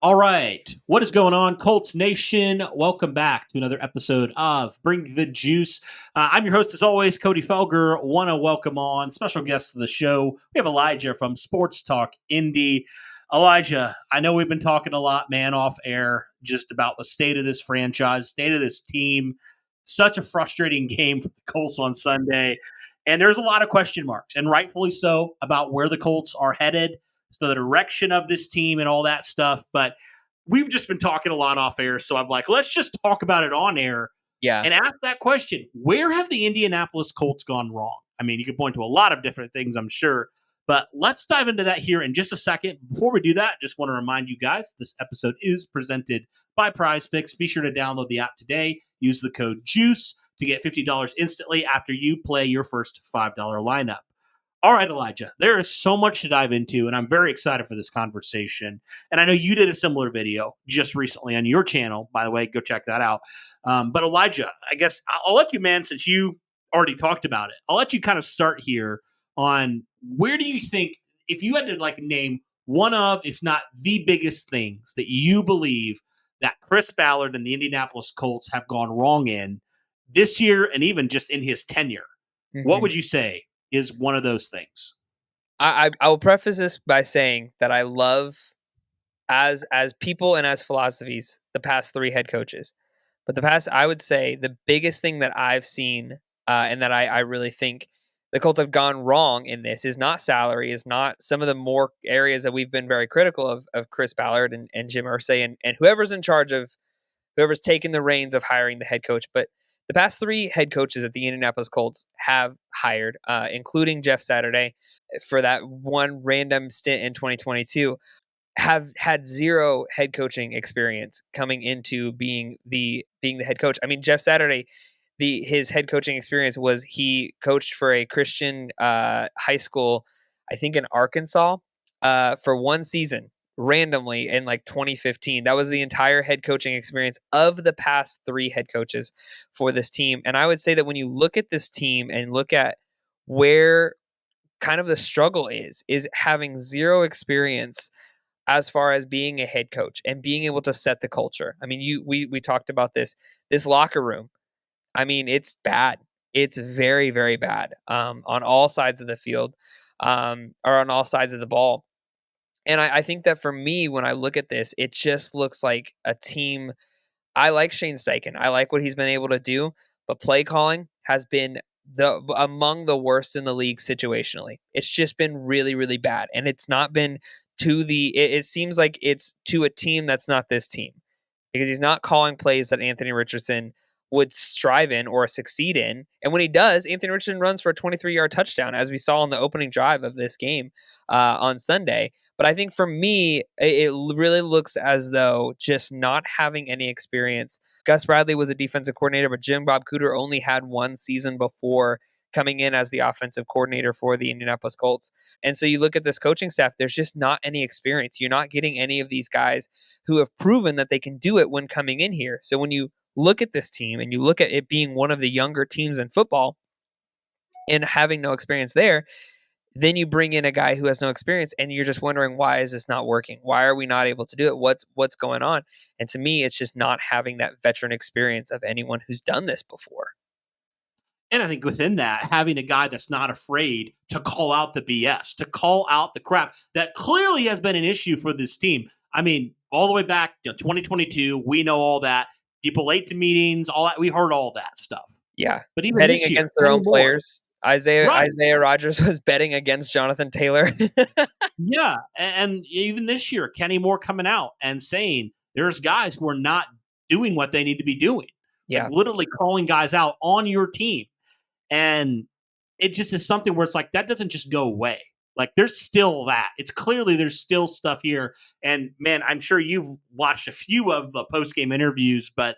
All right. What is going on, Colts Nation? Welcome back to another episode of Bring the Juice. I'm your host, as always, Cody Felger. Want to welcome on special guests to the show. We have Elijah from Sports Talk Indy. Elijah, I know we've been talking a lot, man, off air, just about the state of this franchise, state of this team. Such a frustrating game for the Colts on Sunday. And there's a lot of question marks, and rightfully so, about where the Colts are headed, so the direction of this team and all that stuff. But we've just been talking a lot off air. So I'm like, let's just talk about it on air Yeah. and ask that question. Where have the Indianapolis Colts gone wrong? I mean, you could point to a lot of different things, I'm sure. But let's dive into that here in just a second. Before we do that, just want to remind you guys this episode is presented by Prize Picks. Be sure to download the app today. Use the code JUICE to get $50 instantly after you play your first $5 lineup. All right, Elijah, there is so much to dive into, and I'm very excited for this conversation. And I know you did a similar video just recently on your channel. By the way, go check that out. But Elijah, I guess I'll let you, man, since you already talked about it, I'll let you kind of start here on where do you think, if you had to like name one of, if not the biggest things that you believe that Chris Ballard and the Indianapolis Colts have gone wrong in this year and even just in his tenure, what would you say is one of those things? I will preface this by saying that I love as people and as philosophies the past three head coaches, but I would say the biggest thing that I've seen and that I really think the Colts have gone wrong in this is not salary, is not some of the more areas that we've been very critical of Chris Ballard and Jim Irsay and whoever's in charge of whoever's taken the reins of hiring the head coach. But the past three head coaches that the Indianapolis Colts have hired, including Jeff Saturday for that one random stint in 2022, have had zero head coaching experience coming into being the head coach. I mean, Jeff Saturday, his head coaching experience was he coached for a Christian high school, I think in Arkansas, for one season randomly in like 2015. That was the entire head coaching experience of the past three head coaches for this team. And I would say that when you look at this team and look at where kind of the struggle is having zero experience as far as being a head coach and being able to set the culture. I mean, we talked about this locker room. I mean, it's bad. It's very, very bad on all sides of the field or on all sides of the ball. And I think that for me, when I look at this, it just looks like a team. I like Shane Steichen. I like what he's been able to do, but play calling has been among the worst in the league situationally. It's just been really, really bad. And it's not been to it seems like it's to a team that's not this team because he's not calling plays that Anthony Richardson would strive in or succeed in. And when he does, Anthony Richardson runs for a 23-yard touchdown, as we saw on the opening drive of this game on Sunday. But I think for me, it really looks as though just not having any experience. Gus Bradley was a defensive coordinator, but Jim Bob Cooter only had one season before coming in as the offensive coordinator for the Indianapolis Colts. And so you look at this coaching staff, there's just not any experience. You're not getting any of these guys who have proven that they can do it when coming in here. So when you look at this team and you look at it being one of the younger teams in football and having no experience there, then you bring in a guy who has no experience and you're just wondering, why is this not working? Why are we not able to do it? What's going on? And to me, it's just not having that veteran experience of anyone who's done this before. And I think within that, having a guy that's not afraid to call out the BS, to call out the crap that clearly has been an issue for this team. I mean, all the way back to 2022, we know all that. People late to meetings, all that. We heard all that stuff. Yeah. But even betting this year, against their own players. Isaiah Rodgers was betting against Jonathan Taylor. Yeah. And even this year, Kenny Moore coming out and saying there's guys who are not doing what they need to be doing. Yeah. Like literally calling guys out on your team. And it just is something where it's like, that doesn't just go away. Like there's still that. It's clearly there's still stuff here. And man, I'm sure you've watched a few of the post-game interviews, but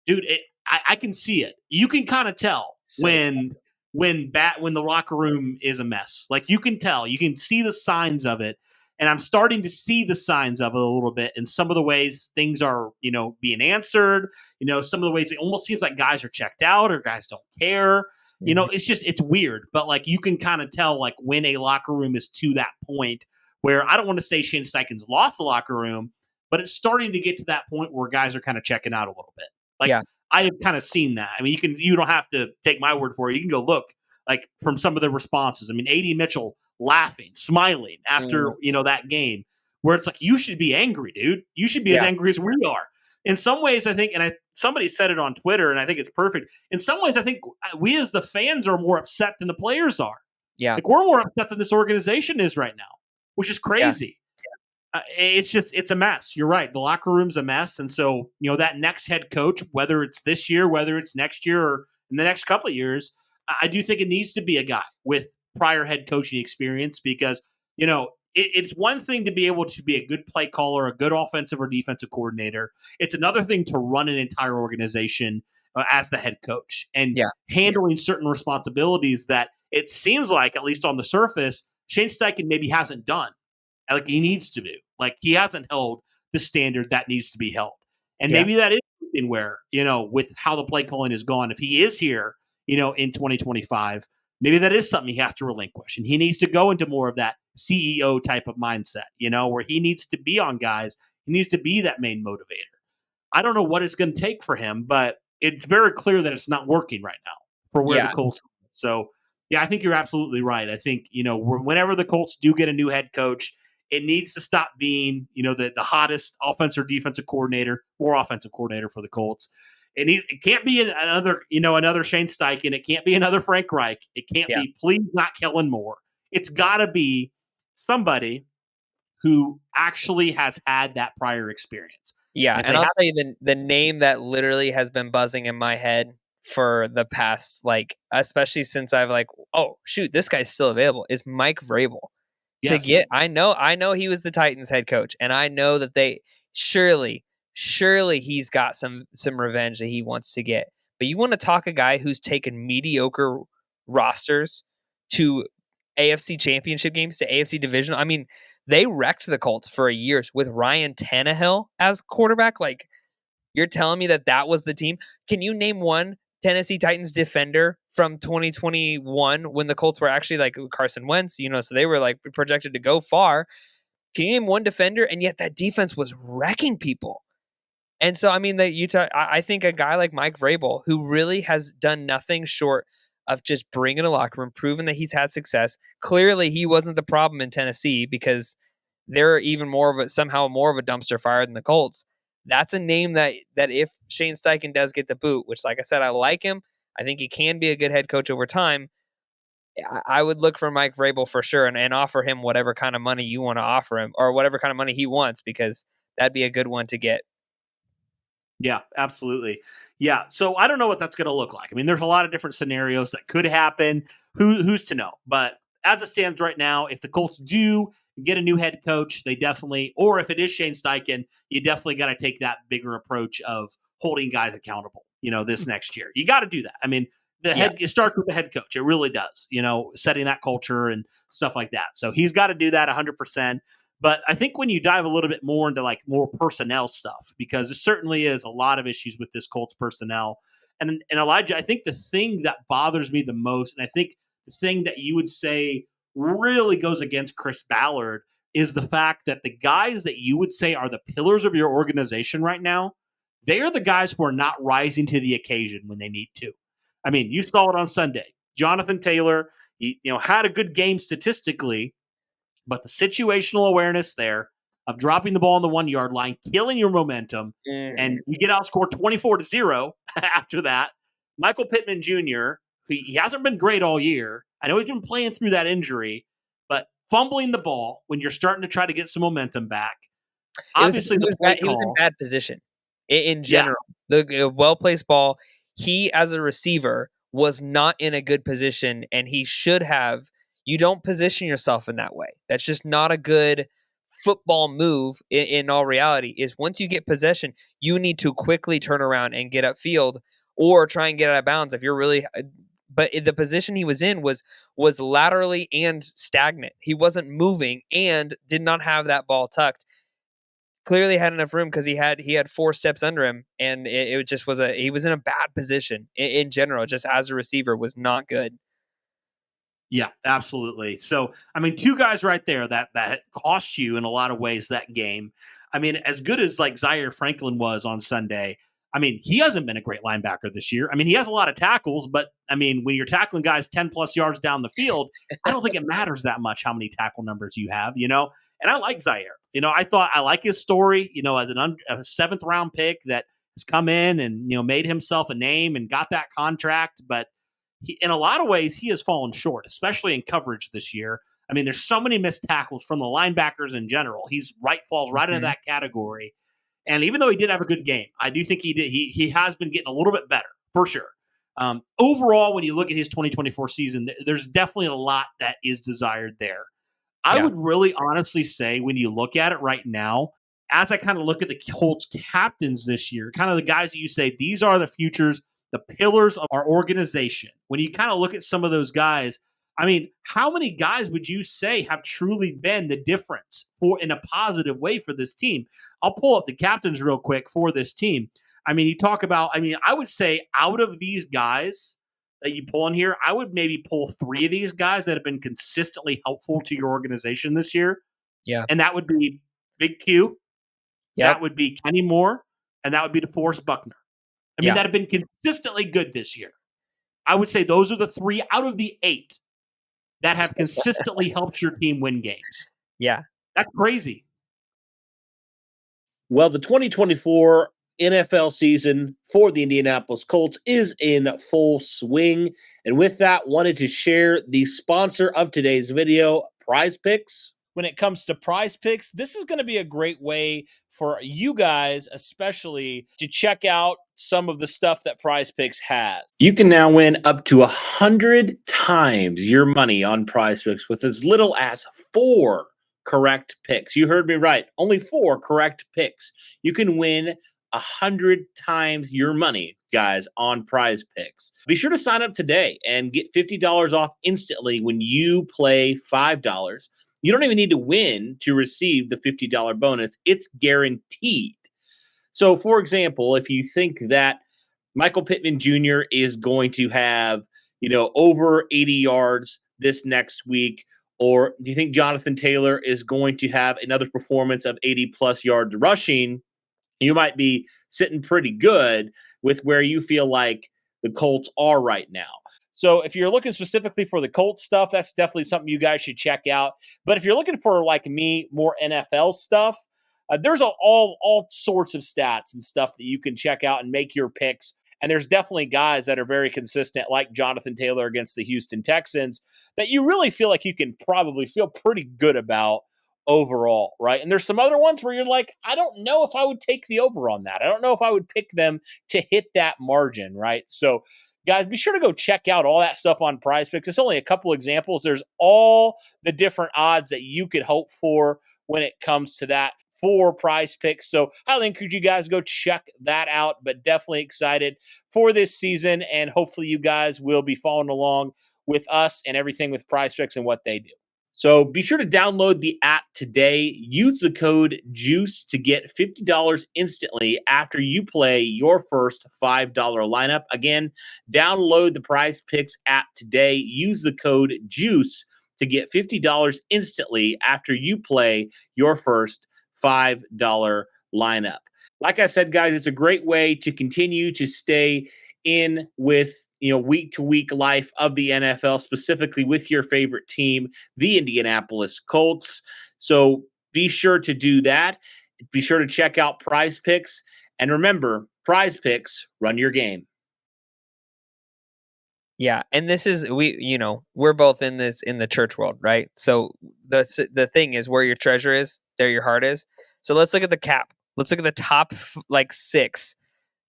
dude, I can see it. You can kind of tell when the locker room is a mess. Like you can tell. You can see the signs of it. And I'm starting to see the signs of it a little bit in some of the ways things are, being answered. Some of the ways it almost seems like guys are checked out or guys don't care. It's weird, but like you can kind of tell like when a locker room is to that point where I don't want to say Shane Steichen's lost the locker room, but it's starting to get to that point where guys are kind of checking out a little bit. Like Yeah. I have kind of seen that. I mean, you don't have to take my word for it. You can go look like from some of the responses. I mean, AD Mitchell laughing, smiling after that game, where it's like you should be angry, dude. You should be as angry as we are. In some ways, I think, and somebody said it on Twitter, and I think it's perfect. In some ways, I think we as the fans are more upset than the players are. Yeah. Like we're more upset than this organization is right now, which is crazy. It's a mess. You're right. The locker room's a mess. And so, that next head coach, whether it's this year, whether it's next year or in the next couple of years, I do think it needs to be a guy with prior head coaching experience because, it's one thing to be able to be a good play caller, a good offensive or defensive coordinator. It's another thing to run an entire organization as the head coach and handling certain responsibilities that it seems like, at least on the surface, Shane Steichen maybe hasn't done like he needs to do. Like he hasn't held the standard that needs to be held. And maybe that is something where, with how the play calling is gone, if he is here, in 2025, maybe that is something he has to relinquish. And he needs to go into more of that CEO type of mindset, where he needs to be on guys. He needs to be that main motivator. I don't know what it's going to take for him, but it's very clear that it's not working right now for where the Colts are. So, I think you're absolutely right. I think, whenever the Colts do get a new head coach, it needs to stop being, the hottest offensive or defensive coordinator or offensive coordinator for the Colts. It can't be another Shane Steichen. It can't be another Frank Reich. It can't be, please, not Kellen Moore. It's got to be somebody who actually has had that prior experience. Yeah, and I'll tell you the name that literally has been buzzing in my head for the past, especially since I've oh, shoot, this guy's still available, is Mike Vrabel. Yes. I know he was the Titans head coach, and I know that they surely he's got some revenge that he wants to get. But you want to talk a guy who's taken mediocre rosters to AFC championship games, to AFC divisional. I mean, they wrecked the Colts for years with Ryan Tannehill as quarterback. Like, you're telling me that was the team? Can you name one Tennessee Titans defender from 2021 when the Colts were actually Carson Wentz, so they were projected to go far? Can you name one defender? And yet that defense was wrecking people. And so, I mean, I think a guy like Mike Vrabel, who really has done nothing short of just bringing a locker room, proving that he's had success. Clearly, he wasn't the problem in Tennessee because they're even somehow more of a dumpster fire than the Colts. That's a name that if Shane Steichen does get the boot, which, like I said, I like him. I think he can be a good head coach over time. I would look for Mike Vrabel for sure and offer him whatever kind of money you want to offer him or whatever kind of money he wants, because that'd be a good one to get. Yeah, absolutely. Yeah. So I don't know what that's going to look like. I mean, there's a lot of different scenarios that could happen. Who's to know? But as it stands right now, if the Colts do get a new head coach, they definitely, or if it is Shane Steichen, you definitely got to take that bigger approach of holding guys accountable, this next year. You got to do that. I mean, it starts with the head coach. It really does, setting that culture and stuff like that. So he's got to do that 100%. But I think when you dive a little bit more into more personnel stuff, because there certainly is a lot of issues with this Colts personnel. And Elijah, I think the thing that bothers me the most, and I think the thing that you would say really goes against Chris Ballard, is the fact that the guys that you would say are the pillars of your organization right now, they are the guys who are not rising to the occasion when they need to. I mean, you saw it on Sunday. Jonathan Taylor, he had a good game statistically, but the situational awareness there of dropping the ball on the 1 yard line, killing your momentum, and you get outscored 24-0 after that. Michael Pittman Jr., he hasn't been great all year. I know he's been playing through that injury, but fumbling the ball when you're starting to try to get some momentum back. Obviously, he was in bad position in general. The well-placed ball, he as a receiver was not in a good position, and he should have. You don't position yourself in that way. That's just not a good football move in all reality. Is once you get possession, you need to quickly turn around and get upfield or try and get out of bounds if you're really. But the position he was in was laterally and stagnant. He wasn't moving and did not have that ball tucked. Clearly had enough room because he had 4 steps under him, and it just was he was in a bad position in general. Just as a receiver, was not good. Yeah, absolutely. So, I mean, 2 guys right there that cost you in a lot of ways that game. I mean, as good as like Zaire Franklin was on Sunday, I mean, he hasn't been a great linebacker this year. I mean, he has a lot of tackles, but I mean, when you're tackling guys 10 plus yards down the field, I don't think it matters that much how many tackle numbers you have, you know? And I like Zaire. You know, I like his story, you know, as a seventh round pick that has come in and, you know, made himself a name and got that contract. But in a lot of ways, he has fallen short, especially in coverage this year. I mean, there's so many missed tackles from the linebackers in general. Falls right into that category. And even though he did have a good game, I do think he has been getting a little bit better for sure. Overall, when you look at his 2024 season, there's definitely a lot that is desired there. I would really honestly say when you look at it right now, as I kind of look at the Colts captains this year, kind of the guys that you say, these are the futures, the pillars of our organization. When you kind of look at some of those guys, I mean, how many guys would you say have truly been the difference in a positive way for this team? I'll pull up the captains real quick for this team. I mean, you talk about, I mean, I would say out of these guys that you pull in here, I would maybe pull 3 of these guys that have been consistently helpful to your organization this year. Yeah. And that would be Big Q. Yep. That would be Kenny Moore. And that would be DeForest Buckner. I mean, that have been consistently good this year. I would say those are the 3 out of the 8 that have consistently helped your team win games. Yeah. That's crazy. Well, the 2024 NFL season for the Indianapolis Colts is in full swing. And with that, wanted to share the sponsor of today's video, Prize Picks. When it comes to Prize Picks, this is going to be a great way for you guys, especially, to check out some of the stuff that Prize Picks has. You can now win up to 100 times your money on Prize Picks with as little as 4 correct picks. You heard me right. Only 4 correct picks. You can win 100 times your money, guys, on Prize Picks. Be sure to sign up today and get $50 off instantly when you play $5. You don't even need to win to receive the $50 bonus. It's guaranteed. So, for example, if you think that Michael Pittman Jr. is going to have, over 80 yards this next week, or do you think Jonathan Taylor is going to have another performance of 80-plus yards rushing, you might be sitting pretty good with where you feel like the Colts are right now. So if you're looking specifically for the Colts stuff, that's definitely something you guys should check out. But if you're looking for, like me, more NFL stuff, there's all sorts of stats and stuff that you can check out and make your picks. And there's definitely guys that are very consistent, like Jonathan Taylor against the Houston Texans, that you really feel like you can probably feel pretty good about overall, right? And there's some other ones where you're like, I don't know if I would take the over on that. I don't know if I would pick them to hit that margin, right? So guys, be sure to go check out all that stuff on Prize Picks. It's only a couple examples. There's all the different odds that you could hope for when it comes to that for Prize Picks. So I encourage you guys to go check that out, but definitely excited for this season. And hopefully you guys will be following along with us and everything with Prize Picks and what they do. So be sure to download the app today. Use the code JUICE to get $50 instantly after you play your first $5 lineup. Again, download the Prize Picks app today. Use the code JUICE to get $50 instantly after you play your first $5 lineup. Like I said, guys, it's a great way to continue to stay in with week-to-week life of the NFL, specifically with your favorite team, the Indianapolis Colts. So be sure to do that. Be sure to check out Prize Picks. And remember, Prize Picks, run your game. Yeah, and this is we're both in the church world, right? So the thing is, where your treasure is, there your heart is. So let's look at the cap. Let's look at the top 6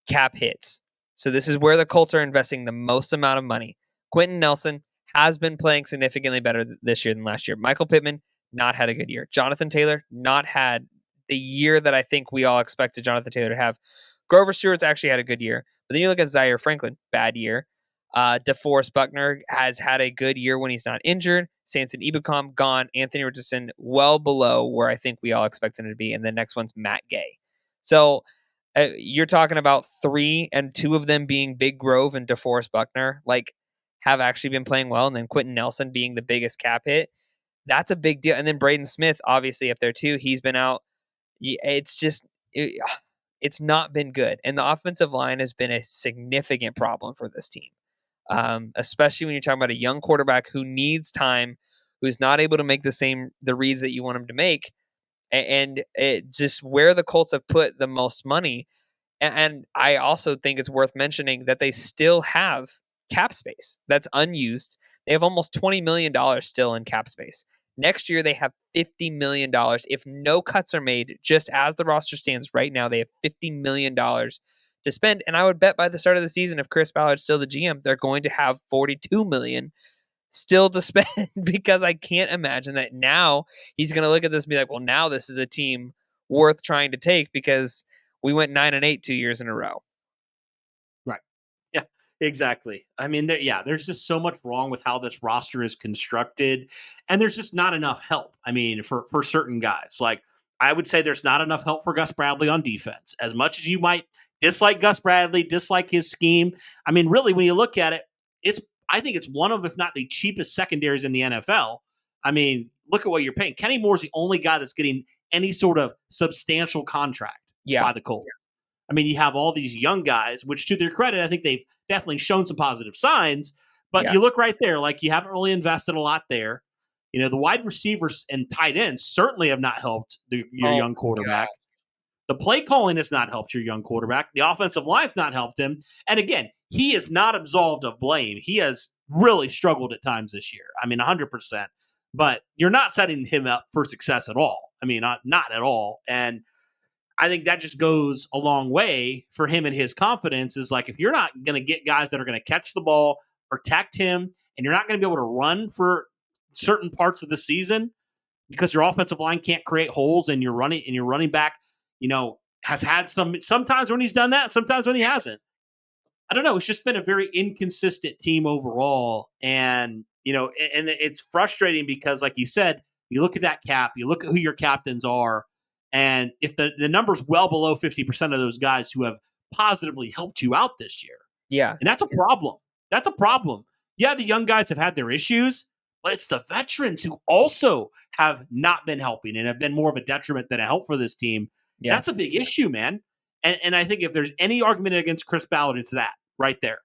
cap hits. So this is where the Colts are investing the most amount of money. Quentin Nelson has been playing significantly better this year than last year. Michael Pittman, not had a good year. Jonathan Taylor, not had the year that I think we all expected Jonathan Taylor to have. Grover Stewart's actually had a good year. But then you look at Zaire Franklin, bad year. DeForest Buckner has had a good year when he's not injured. Samson Ebukam, gone. Anthony Richardson, well below where I think we all expect him to be. And the next one's Matt Gay. So you're talking about 3 and 2 of them being Big Grove and DeForest Buckner, have actually been playing well. And then Quentin Nelson being the biggest cap hit. That's a big deal. And then Braden Smith, obviously, up there too. He's been out. It's just it's not been good, and the offensive line has been a significant problem for this team, especially when you're talking about a young quarterback who needs time, who's not able to make the reads that you want him to make, and it just where the Colts have put the most money. And I also think it's worth mentioning that they still have cap space that's unused. They have almost $20 million still in cap space. Next year, they have $50 million. If no cuts are made, just as the roster stands right now, they have $50 million to spend. And I would bet by the start of the season, if Chris Ballard's still the GM, they're going to have $42 million still to spend because I can't imagine that now he's going to look at this and be like, well, now this is a team worth trying to take because we went 9-8 2 years in a row. Right. Yeah, exactly. I mean, there's just so much wrong with how this roster is constructed, and there's just not enough help. I mean, for certain guys, like I would say there's not enough help for Gus Bradley on defense. As much as you might dislike Gus Bradley, dislike his scheme, I mean, really, when you look at it, I think it's one of, if not the cheapest secondaries in the NFL. I mean, look at what you're paying. Kenny Moore's the only guy that's getting any sort of substantial contract by the Colts. I mean, you have all these young guys, which to their credit, I think they've definitely shown some positive signs. But you look right there, like you haven't really invested a lot there. You know, the wide receivers and tight ends certainly have not helped your young quarterback. God. The play calling has not helped your young quarterback. The offensive line's not helped him. And again, he is not absolved of blame. He has really struggled at times this year. I mean, 100%. But you're not setting him up for success at all. I mean, not at all. And I think that just goes a long way for him and his confidence is like, if you're not going to get guys that are going to catch the ball, protect him, and you're not going to be able to run for certain parts of the season because your offensive line can't create holes and your running back, has had sometimes when he's done that, sometimes when he hasn't. I don't know. It's just been a very inconsistent team overall. And, and it's frustrating because, like you said, you look at that cap, you look at who your captains are, and if the number's well below 50% of those guys who have positively helped you out this year. Yeah. And that's a problem. That's a problem. Yeah, the young guys have had their issues, but it's the veterans who also have not been helping and have been more of a detriment than a help for this team. Yeah. That's a big issue, man. And I think if there's any argument against Chris Ballard, it's that right there.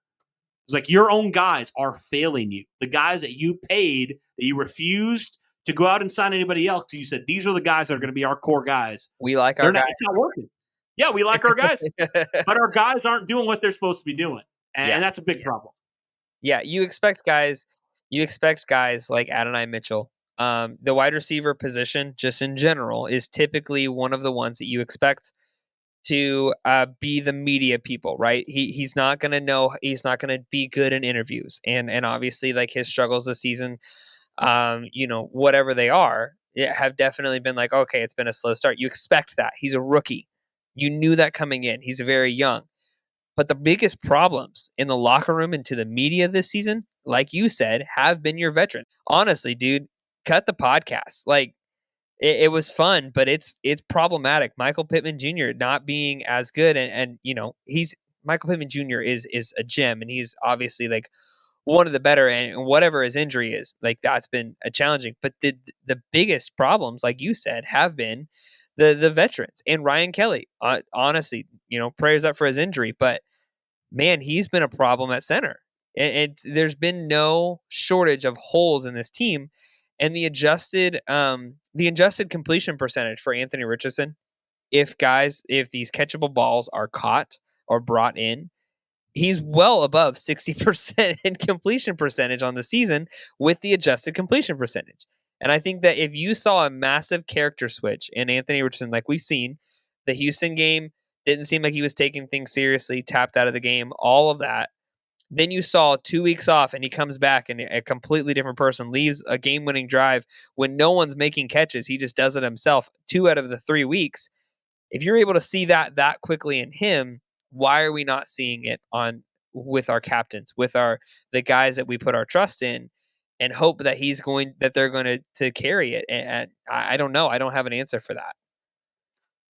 It's like your own guys are failing you. The guys that you paid, that you refused to go out and sign anybody else. You said, these are the guys that are going to be our core guys. We like our guys. It's not working. Yeah, we like our guys. But our guys aren't doing what they're supposed to be doing. And that's a big problem. Yeah, you expect guys like Adonai Mitchell. The wide receiver position, just in general, is typically one of the ones that you expect to be the media people, right? He's not going to know. He's not going to be good in interviews. And obviously, like his struggles this season, whatever they are, have definitely been like, okay, it's been a slow start. You expect that. He's a rookie. You knew that coming in. He's very young. But the biggest problems in the locker room and to the media this season, like you said, have been your veterans. Honestly, dude, cut the podcast. Like, it was fun, but it's problematic. Michael Pittman Jr. not being as good, and Michael Pittman Jr. is a gem, and he's obviously like one of the better, and whatever his injury is, like that's been a challenging. But the biggest problems, like you said, have been the veterans and Ryan Kelly. Honestly, prayers up for his injury, but man, he's been a problem at center. And there's been no shortage of holes in this team, and the adjusted completion percentage for Anthony Richardson, if these catchable balls are caught or brought in, he's well above 60% in completion percentage on the season with the adjusted completion percentage. And I think that if you saw a massive character switch in Anthony Richardson, like we've seen, the Houston game didn't seem like he was taking things seriously, tapped out of the game, all of that. Then you saw 2 weeks off and he comes back and a completely different person, leaves a game-winning drive when no one's making catches. He just does it himself 2 out of the 3 weeks. If you're able to see that quickly in him, why are we not seeing it with our captains, with the guys that we put our trust in, and hope that they're going to carry it? And I don't know. I don't have an answer for that.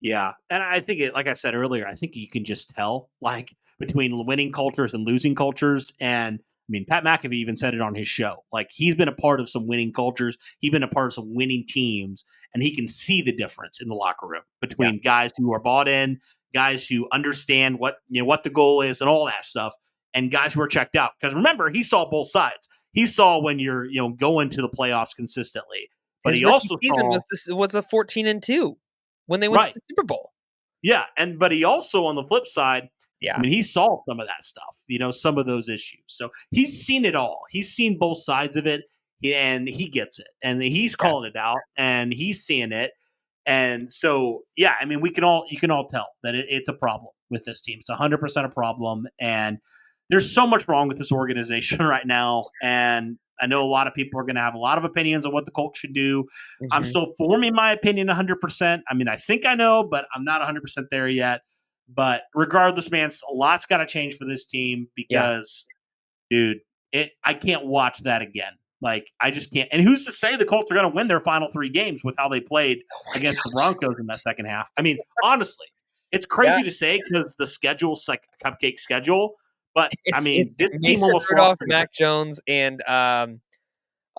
Yeah, and I think like I said earlier, I think you can just tell, like, between winning cultures and losing cultures. And mean, Pat McAfee even said it on his show. Like, he's been a part of some winning cultures. He's been a part of some winning teams, and he can see the difference in the locker room between guys who are bought in, guys who understand what the goal is and all that stuff, and guys who are checked out. Because remember, he saw both sides. He saw when you're going to the playoffs consistently, but he also season saw was a 14-2 when they went to the Super Bowl. Yeah, but he also, on the flip side, Yeah. I mean, he saw some of that stuff, some of those issues. So he's seen it all. He's seen both sides of it, and he gets it, and he's calling it out, and he's seeing it. And so, yeah, I mean, you can all tell that it's a problem with this team. It's 100% a problem, and there's so much wrong with this organization right now. And I know a lot of people are going to have a lot of opinions on what the Colts should do. Mm-hmm. I'm still forming my opinion 100%. I mean, I think I know, but I'm not 100% there yet. But regardless, man, a lot's got to change for this team because, dude, I can't watch that again. Like, I just can't. And who's to say the Colts are going to win their final 3 games with how they played against the Broncos in that second half? I mean, honestly, it's crazy to say because the schedule's like a cupcake schedule. But, this team almost Rudolph, Mac Jones, and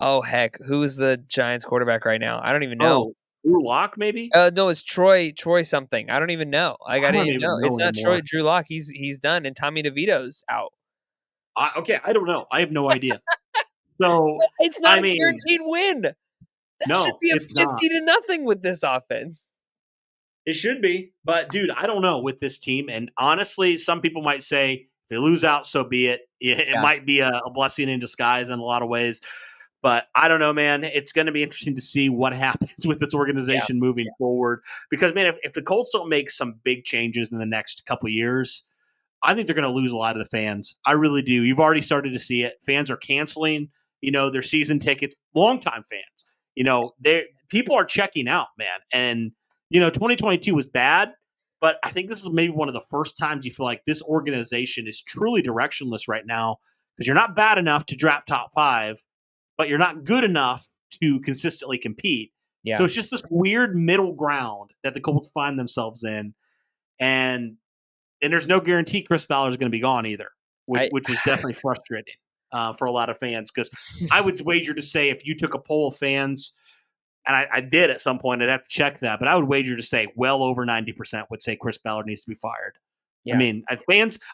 who's the Giants quarterback right now? I don't even know. Drew Lock, maybe? No, it's Troy something. I don't even know. I don't even know. It's not anymore. Drew Lock. He's done, and Tommy DeVito's out. Okay, I don't know. I have no idea. So it's not a guaranteed win. That should be a 50-0 with this offense. It should be, but dude, I don't know with this team. And honestly, some people might say if they lose out, so be it. It might be a blessing in disguise in a lot of ways. But I don't know, man. It's going to be interesting to see what happens with this organization moving forward. Because, man, if the Colts don't make some big changes in the next couple of years, I think they're going to lose a lot of the fans. I really do. You've already started to see it. Fans are canceling, their season tickets. Longtime fans, people are checking out, man. And 2022 was bad, but I think this is maybe one of the first times you feel like this organization is truly directionless right now because you're not bad enough to draft top 5, but you're not good enough to consistently compete. Yeah. So it's just this weird middle ground that the Colts find themselves in, and there's no guarantee Chris Ballard is going to be gone either, which is definitely frustrating for a lot of fans because I would wager to say if you took a poll of fans. And I did at some point. I'd have to check that. But I would wager to say well over 90% would say Chris Ballard needs to be fired. Yeah. I mean,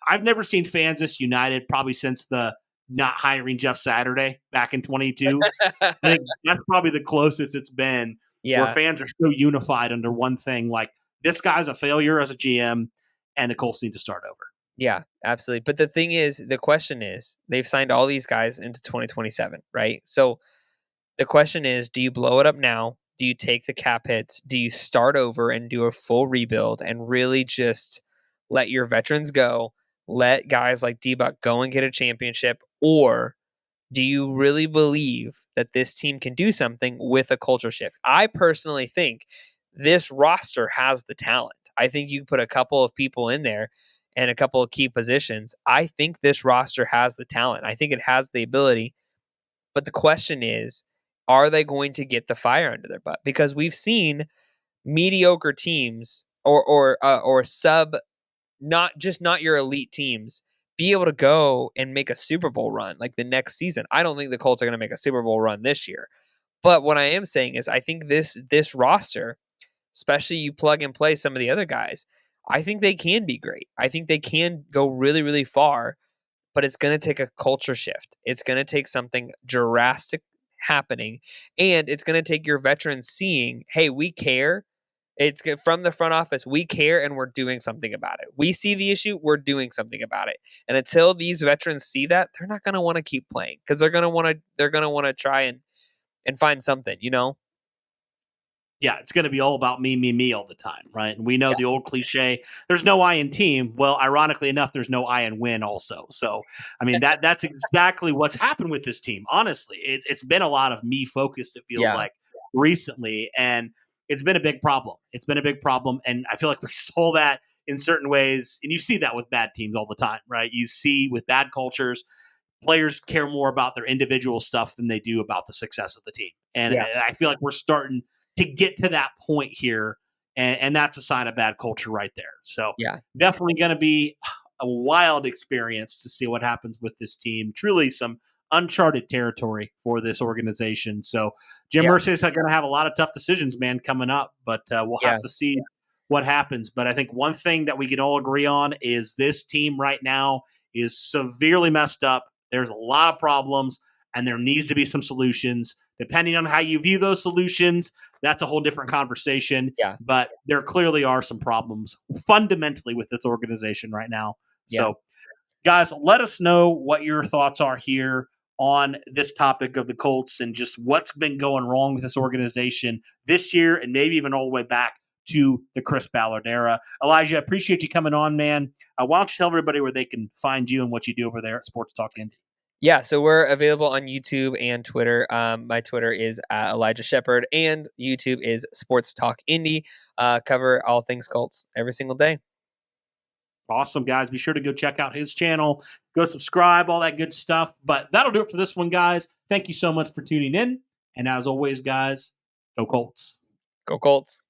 I've never seen fans this united probably since the not hiring Jeff Saturday back in 22. I think that's probably the closest it's been where fans are so unified under one thing. Like, this guy's a failure as a GM, and the Colts need to start over. Yeah, absolutely. But the question is, they've signed all these guys into 2027, right? So the question is, do you blow it up now? Do you take the cap hits? Do you start over and do a full rebuild and really just let your veterans go? Let guys like D-Buck go and get a championship? Or do you really believe that this team can do something with a culture shift? I personally think this roster has the talent. I think you put a couple of people in there and a couple of key positions. I think this roster has the talent. I think it has the ability. But the question is, are they going to get the fire under their butt? Because we've seen mediocre teams or sub, not your elite teams, be able to go and make a Super Bowl run like the next season. I don't think the Colts are going to make a Super Bowl run this year. But what I am saying is I think this roster, especially you plug and play some of the other guys, I think they can be great. I think they can go really, really far, but it's going to take a culture shift. It's going to take something drastic happening, and it's going to take your veterans seeing, hey, we care. It's from the front office. We care, and we're doing something about it. We see the issue. We're doing something about it. And until these veterans see that, they're not going to want to keep playing because they're going to want to try and find something, Yeah, it's going to be all about me all the time, right? And we know the old cliche, there's no I in team. Well, ironically enough, there's no I in win also. So, I mean, that's exactly what's happened with this team. Honestly, it's been a lot of me focused, it feels like, recently. And it's been a big problem. It's been a big problem. And I feel like we saw that in certain ways. And you see that with bad teams all the time, right? You see with bad cultures, players care more about their individual stuff than they do about the success of the team. And I feel like we're starting to get to that point here, and that's a sign of bad culture right there. So definitely going to be a wild experience to see what happens with this team. Truly some uncharted territory for this organization. So Jim Yeah. Irsay is going to have a lot of tough decisions, man, coming up, but we'll have to see what happens. But I think one thing that we can all agree on is this team right now is severely messed up. There's a lot of problems, and there needs to be some solutions. Depending on how you view those solutions, that's a whole different conversation. Yeah. But there clearly are some problems fundamentally with this organization right now. Yeah. So, guys, let us know what your thoughts are here on this topic of the Colts and just what's been going wrong with this organization this year and maybe even all the way back to the Chris Ballard era. Elijah, I appreciate you coming on, man. Why don't you tell everybody where they can find you and what you do over there at Sports Talk Indy? Yeah, so we're available on YouTube and Twitter. My Twitter is Elijah Shepard, and YouTube is Sports Talk Indy. Cover all things Colts every single day. Awesome, guys. Be sure to go check out his channel. Go subscribe, all that good stuff. But that'll do it for this one, guys. Thank you so much for tuning in. And as always, guys, go Colts. Go Colts.